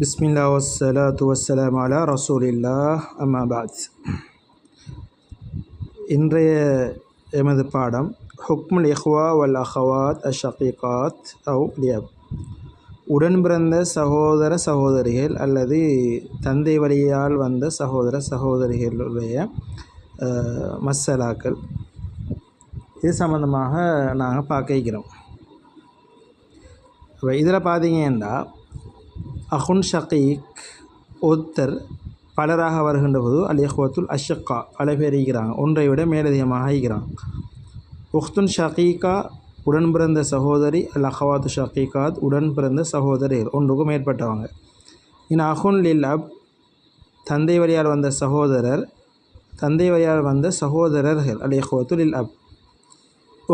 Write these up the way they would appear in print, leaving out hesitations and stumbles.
பிஸ்மில்லா வஸ்ஸலாத்து வஸ்ஸலாம் அலா ரசூலில்லாஹ் அம்மா பாத். இன்றைய எமது பாடம் ஹுக்முல் இஹ்வா வல் அஹவாத் அஷகீகாத் அவ் லியப். உடன் பிறந்த சகோதர சகோதரிகள் அல்லது தந்தை வழியால் வந்த சகோதர சகோதரிகளுடைய மசலாக்கள், இது சம்பந்தமாக நாங்கள் பார்க்க இருக்கிறோம். இதில் பார்த்தீங்கன்னா அஹுன் ஷகீக் ஒருத்தர் பலராக வருகின்ற போது அல் இஹ்வத்துல் அஷக்கா பல பேர் இருக்கிறாங்க, ஒன்றை விட மேலதிகமாக இருக்கிறாங்க. உஹ்துன் ஷகீகா உடன் பிறந்த சகோதரி, அல் அஹவாத்து ஷகீகாத் உடன் பிறந்த சகோதரிகள், ஒன்றுக்கும் மேற்பட்டவங்க. அஹுன் லில் அப் தந்தை வழியால் வந்த சகோதரர், தந்தை வழியால் வந்த சகோதரர்கள் அல் இஹ்வத்து லில் அப்.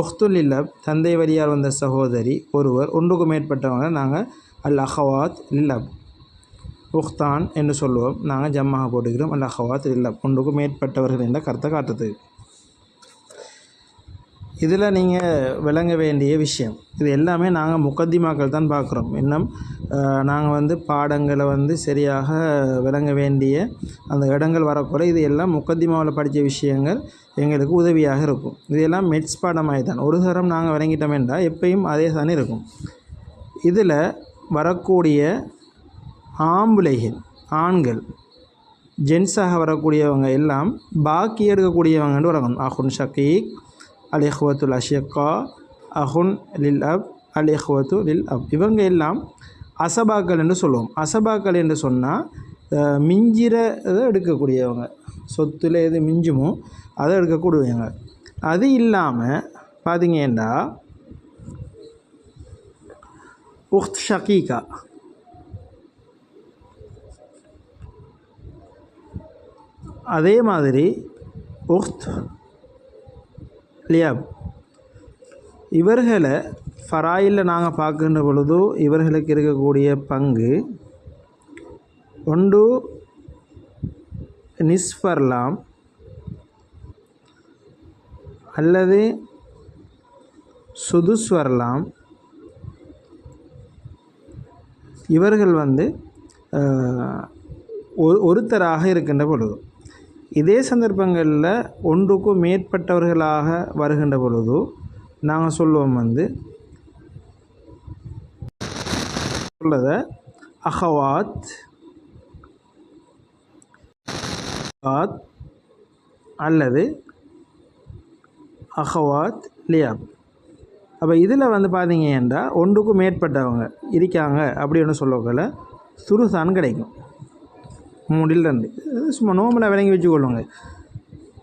உஹ்துல் லில் அப் தந்தை வழியால் வந்த சகோதரி ஒருவர், ஒன்றுக்கும் மேற்பட்டவங்க நாங்கள் அல் அஹவாத் லில் அப். உஹ்தான் என்று சொல்லுவோம், நாங்கள் ஜம்மாக போட்டுக்கிறோம் அல் அஹவாத் லில் அப், ஒன்றுக்கும் மேற்பட்டவர்கள் என்ற கருத்தை காட்டுறதுக்கு. இதில் நீங்கள் விளங்க வேண்டிய விஷயம், இது எல்லாமே நாங்கள் முக்கத்திமாக்கள் தான் பார்க்குறோம். இன்னும் நாங்கள் பாடங்களை சரியாக விளங்க வேண்டிய அந்த இடங்கள் வரக்கூட இது எல்லாம் முக்கத்திமாவில் படித்த விஷயங்கள் எங்களுக்கு உதவியாக இருக்கும். இதெல்லாம் மெட்ஸ் பாடமாகி தான் ஒரு தரம் நாங்கள் விளங்கிட்டோம் என்றால் எப்பயும் அதே தானே இருக்கும். இதில் வரக்கூடிய ஆம்பளைகள், ஆண்கள், ஜென்ஸாக வரக்கூடியவங்க எல்லாம் பாக்கி எடுக்கக்கூடியவங்கன்னு வரணும். அஹுன் ஷகீக், அல் இஹ்வத்துல் அஷக்கா, அஹுன் லில் அப், அல் இஹ்வத்து லில் அப், இவங்க எல்லாம் அசபாக்கள் என்று சொல்லுவோம். அசபாக்கள் என்று சொன்னால் மிஞ்சிறதை எடுக்கக்கூடியவங்க, சொத்தில் எது மிஞ்சுமோ அதை எடுக்கக்கூடியவங்க. அது இல்லாமல் பார்த்தீங்கன்னா உஹ்த் ஷகீகா, அதே மாதிரி உஹ்த் லியப், இவர்களை ஃபராயில் நாங்கள் பார்க்கின்ற பொழுது இவர்களுக்கு இருக்கக்கூடிய பங்கு ஒன்று நிஸ்ஃப் வரலாம் அல்லது சுதுஸ் வரலாம். இவர்கள் ஒருத்தராக இருக்கின்ற பொழுது, இதே சந்தர்ப்பங்களில் ஒன்றுக்கும் மேற்பட்டவர்களாக வருகின்ற பொழுது நாங்கள் சொல்லுவோம் உள்ளத அஹவாத் அல்லது அஹவாத் லியாப். அப்போ இதில் பார்த்தீங்கன்னா ஒன்றுக்கும் மேற்பட்டவங்க இருக்காங்க அப்படின்னு சொல்லக்கல சுருசான் கிடைக்கும். 3 சும்மா நோம்பலாக விளங்கி வச்சுக்கொள்ளுங்க.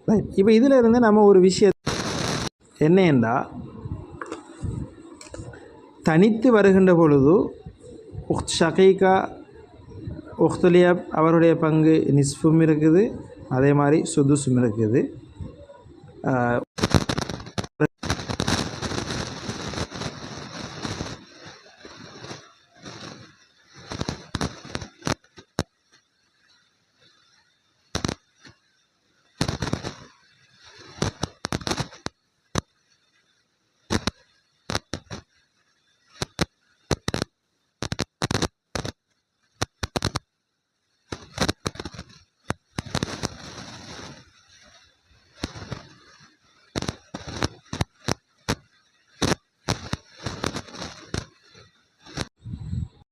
ரைட். இப்போ இதில் இருந்து நம்ம ஒரு விஷயம் என்னென்றா, தனித்து வருகின்ற பொழுது உஹ்த் ஷகீகா, உஹ்த் லியப் அவருடைய பங்கு நிஸ்ஃபும் இருக்குது, அதே மாதிரி சுதுஸும் இருக்குது.